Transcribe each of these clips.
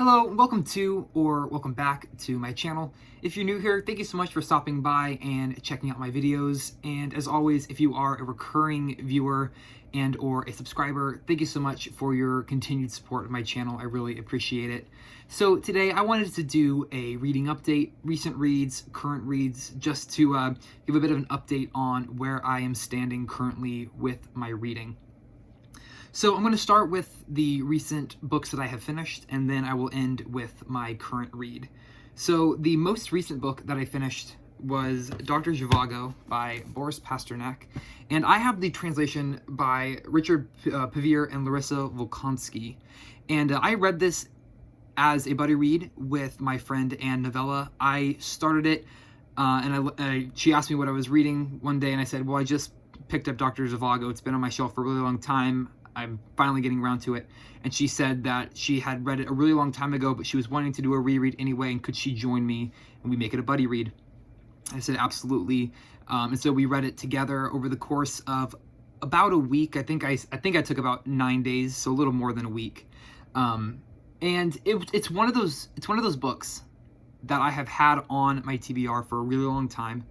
Hello, welcome to or welcome back to my channel. If you're new here, thank you so much for stopping by and checking out my videos. And as always, if you are a recurring viewer and or a subscriber, thank you so much for your continued support of my channel. I really appreciate it. So today I wanted to do a reading update, recent reads, current reads, just to give a bit of an update on where I am standing currently with my reading. So I'm going to start with the recent books that I have finished, and then I will end with my current read. So the most recent book that I finished was Dr. Zhivago by Boris Pasternak, and I have the translation by Richard Pevere and Larissa Volkonsky. And I read this as a buddy read with my friend Anne Novella. I started it, and she asked me what I was reading one day, and I said, well, I just picked up Dr. Zhivago. It's been on my shelf for a really long time. I'm finally getting around to it. And she said that she had read it a really long time ago, but she was wanting to do a reread anyway, and could she join me and we make it a buddy read? I said absolutely. And so we read it together over the course of about a week. I think I took about 9 days, so a little more than a week. And it's one of those books that I have had on my TBR for a really long time,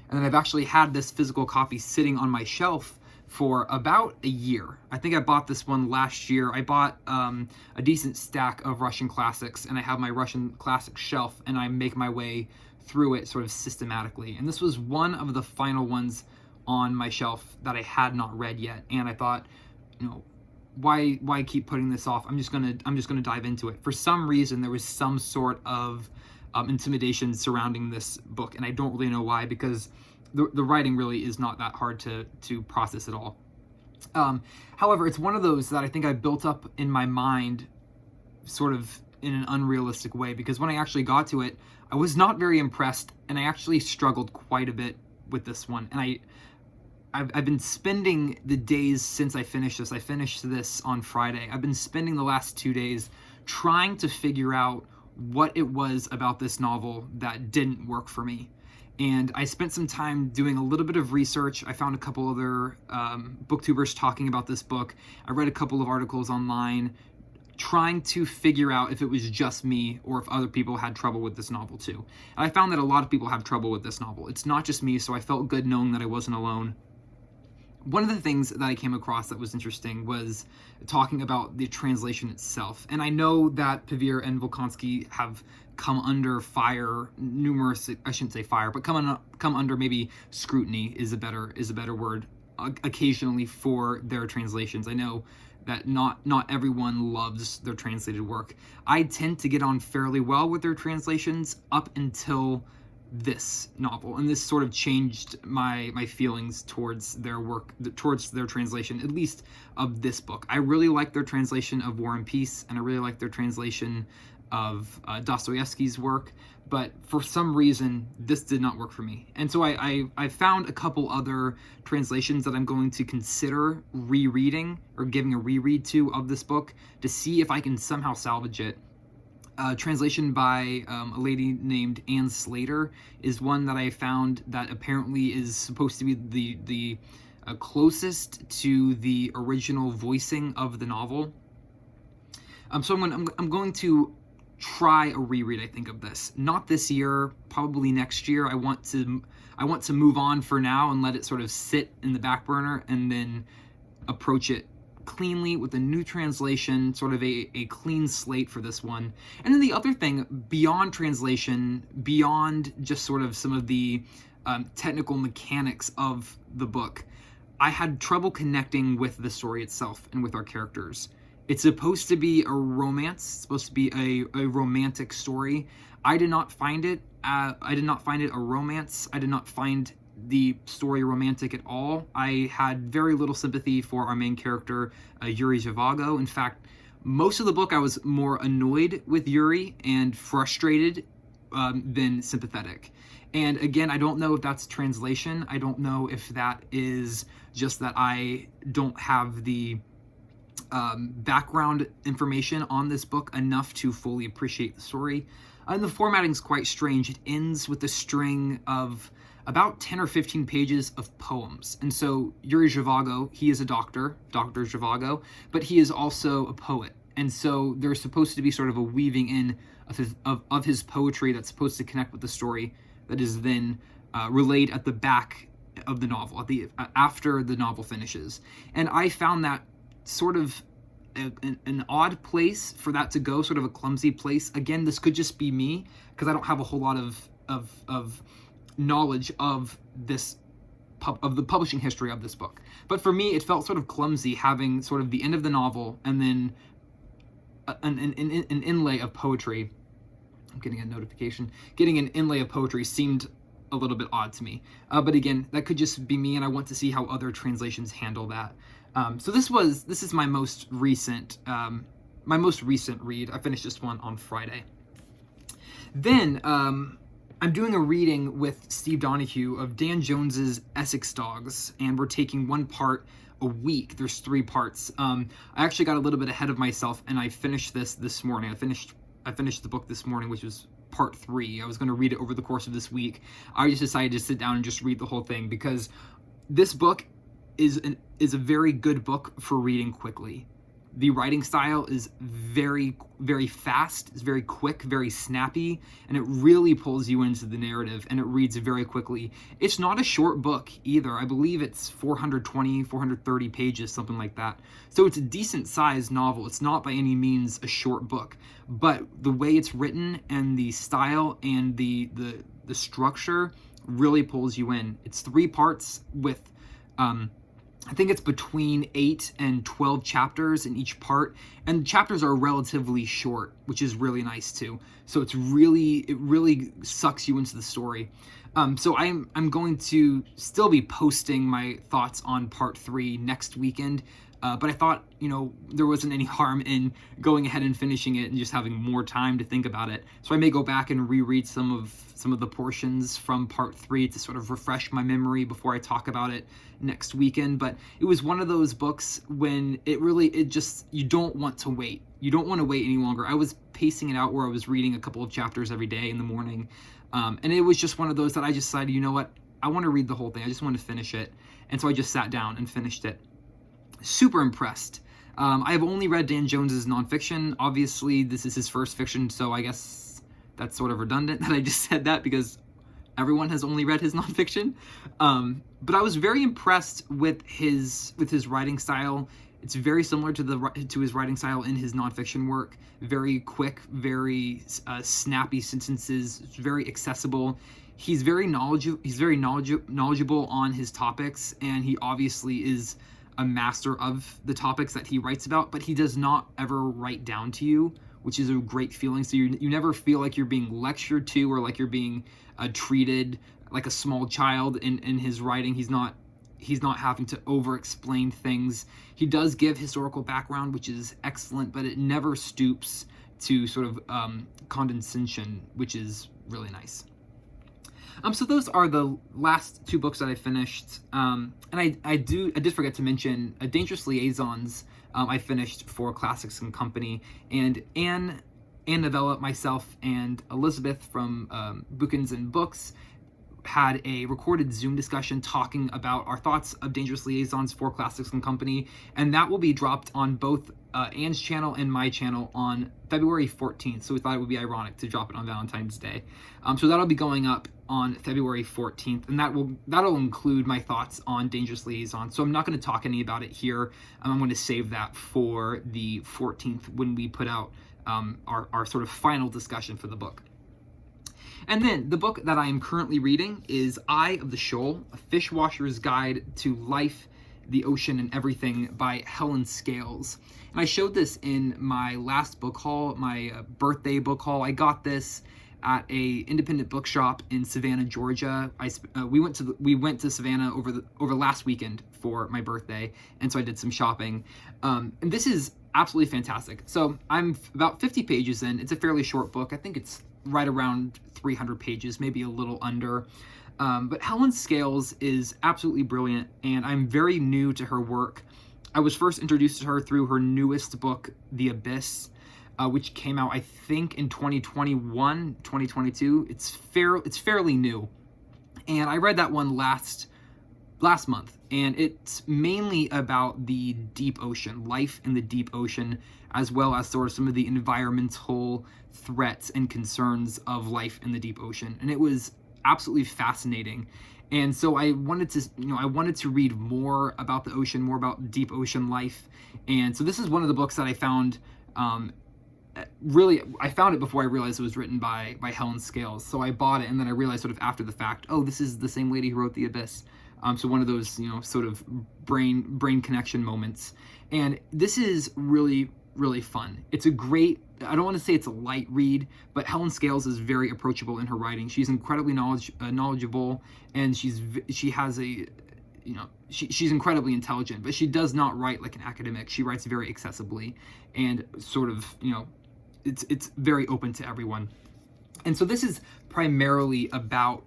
and then I've actually had this physical copy sitting on my shelf for about a year. I think I bought this one last year. I bought a decent stack of Russian classics, and I have my Russian classics shelf, and I make my way through it sort of systematically. And this was one of the final ones on my shelf that I had not read yet. And I thought, you know, why keep putting this off? I'm just gonna dive into it. For some reason, there was some sort of intimidation surrounding this book, and I don't really know why, because the writing really is not that hard to process at all. However, it's one of those that I think I built up in my mind sort of in an unrealistic way, because when I actually got to it, I was not very impressed, and I actually struggled quite a bit with this one. And I've been spending the days since I finished this. I finished this on Friday. I've been spending the last 2 days trying to figure out what it was about this novel that didn't work for me. And I spent some time doing a little bit of research. I found a couple other booktubers talking about this book. I read a couple of articles online trying to figure out if it was just me or if other people had trouble with this novel too. And I found that a lot of people have trouble with this novel. It's not just me, so I felt good knowing that I wasn't alone. One of the things that I came across that was interesting was talking about the translation itself. And I know that Pevere and Volkonsky have come under fire, I shouldn't say fire, but come under maybe scrutiny is a better word, occasionally for their translations. I know that not everyone loves their translated work. I tend to get on fairly well with their translations up until this novel, and this sort of changed my feelings towards their work, towards their translation, at least of this book. I really like their translation of War and Peace, and I really like their translation of Dostoevsky's work, but for some reason this did not work for me. And so I found a couple other translations that I'm going to consider rereading or giving a reread to of this book to see if I can somehow salvage it. Translation by a lady named Anne Slater is one that I found that apparently is supposed to be the closest to the original voicing of the novel. So I'm going to try a reread, I think, of this. Not this year, probably next year. I want to move on for now and let it sort of sit in the back burner, and then approach it cleanly with a new translation, sort of a clean slate for this one. And then the other thing, beyond translation, beyond just sort of some of the technical mechanics of the book, I had trouble connecting with the story itself and with our characters. It's supposed to be a romance, it's supposed to be a romantic story. I did not find it a romance. I did not find the story romantic at all. I had very little sympathy for our main character, Yuri Zhivago. In fact, most of the book I was more annoyed with Yuri and frustrated than sympathetic. And again, I don't know if that's translation. I don't know if that is just that I don't have the background information on this book enough to fully appreciate the story. And the formatting's quite strange. It ends with a string of about 10 or 15 pages of poems. And so Yuri Zhivago, he is a doctor, Dr. Zhivago, but he is also a poet. And so there's supposed to be sort of a weaving in of his poetry that's supposed to connect with the story that is then relayed at the back of the novel, after the novel finishes. And I found that sort of an odd place for that to go, sort of a clumsy place. Again, this could just be me, because I don't have a whole lot of knowledge of this of the publishing history of this book. But for me, it felt sort of clumsy having sort of the end of the novel and then an inlay of poetry. I'm getting a notification. Getting an inlay of poetry seemed a little bit odd to me. But again, that could just be me, and I want to see how other translations handle that. So this is my most recent read. I finished this one on Friday. Then I'm doing a reading with Steve Donahue of Dan Jones's Essex Dogs, and we're taking one part a week. There's 3 parts. I actually got a little bit ahead of myself, and I finished this morning. I finished the book this morning, which was part 3. I was going to read it over the course of this week. I just decided to sit down and just read the whole thing, because this book is a very good book for reading quickly. The writing style is very, very fast. It's very quick, very snappy, and it really pulls you into the narrative, and it reads very quickly. It's not a short book either. I believe it's 420, 430 pages, something like that. So it's a decent sized novel. It's not by any means a short book, but the way it's written and the style and the structure really pulls you in. It's 3 parts with I think it's between 8 and 12 chapters in each part, and the chapters are relatively short, which is really nice too. So it really sucks you into the story. So I'm going to still be posting my thoughts on part 3 next weekend. But I thought, there wasn't any harm in going ahead and finishing it and just having more time to think about it. So I may go back and reread some of the portions from part 3 to sort of refresh my memory before I talk about it next weekend. But it was one of those books when you don't want to wait. You don't want to wait any longer. I was pacing it out where I was reading a couple of chapters every day in the morning. And it was just one of those that I just decided, you know what? I want to read the whole thing. I just want to finish it. And so I just sat down and finished it. Super impressed. I have only read Dan Jones's nonfiction. Obviously, this is his first fiction, so I guess that's sort of redundant that I just said that, because everyone has only read his nonfiction. But I was very impressed with his writing style. It's very similar to his writing style in his nonfiction work. Very quick, very snappy sentences. It's very accessible. He's very knowledgeable on his topics, and he obviously is a master of the topics that he writes about, but he does not ever write down to you, which is a great feeling. So you never feel like you're being lectured to, or like you're being treated like a small child in his writing. He's not having to over explain things. He does give historical background, which is excellent, but it never stoops to sort of condescension, which is really nice. So those are the last 2 books that I finished. And I did forget to mention Dangerous Liaisons. I finished for Classics and Company, and Anne Novella, myself, and Elizabeth from Bookins and Books had a recorded Zoom discussion talking about our thoughts of Dangerous Liaisons for Classics and Company, and that will be dropped on both Anne's channel and my channel on February 14th. So we thought it would be ironic to drop it on Valentine's Day. So that'll be going up on February 14th, and that'll include my thoughts on Dangerous Liaisons. So I'm not going to talk any about it here. I'm going to save that for the 14th when we put out our sort of final discussion for the book. And then the book that I am currently reading is Eye of the Shoal, A Fishwasher's Guide to Life, the Ocean, and Everything by Helen Scales. And I showed this in my last book haul, my birthday book haul. I got this at a independent bookshop in Savannah, Georgia. We went to Savannah over last weekend for my birthday, and so I did some shopping. And this is absolutely fantastic. So I'm about 50 pages in. It's a fairly short book. I think it's right around 300 pages, maybe a little under. But Helen Scales is absolutely brilliant, and I'm very new to her work. I was first introduced to her through her newest book, The Abyss, which came out, I think, in 2021, 2022. It's fairly new. And I read that one last last month, and it's mainly about the deep ocean, life in the deep ocean, as well as sort of some of the environmental threats and concerns of life in the deep ocean. And it was absolutely fascinating. And so I wanted to read more about the ocean, more about deep ocean life. And so this is one of the books that I found, I found it before I realized it was written by Helen Scales. So I bought it, and then I realized sort of after the fact, oh, this is the same lady who wrote The Abyss. So one of those, sort of brain connection moments. And this is really, really fun. It's a great, I don't want to say it's a light read, but Helen Scales is very approachable in her writing. She's incredibly knowledgeable, and she's incredibly intelligent, but she does not write like an academic. She writes very accessibly, and sort of, it's very open to everyone. And so this is primarily about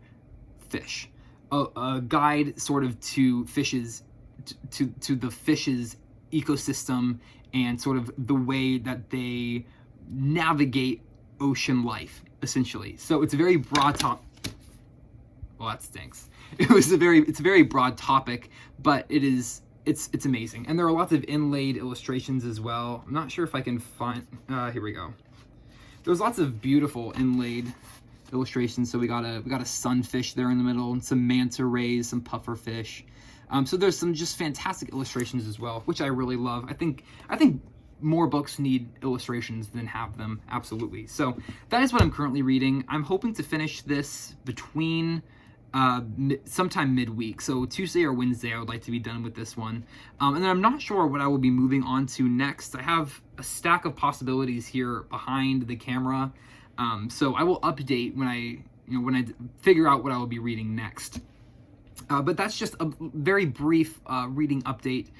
fish, a guide sort of to fishes, to the fish's ecosystem, and sort of the way that they navigate ocean life, essentially. So it's a very broad well, that stinks. It's a very broad topic, but it's amazing. And there are lots of inlaid illustrations as well. I'm not sure if I can find, here we go. There's lots of beautiful inlaid illustrations. So we got a sunfish there in the middle, and some manta rays, some puffer fish. So there's some just fantastic illustrations as well, which I really love. I think more books need illustrations than have them, absolutely. So that is what I'm currently reading. I'm hoping to finish this between sometime midweek. So Tuesday or Wednesday, I would like to be done with this one. And then I'm not sure what I will be moving on to next. I have a stack of possibilities here behind the camera. So I will update when I figure out what I will be reading next. But that's just a very brief reading update.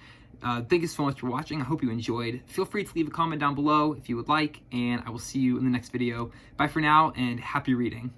Thank you so much for watching. I hope you enjoyed. Feel free to leave a comment down below if you would like, and I will see you in the next video. Bye for now, and happy reading.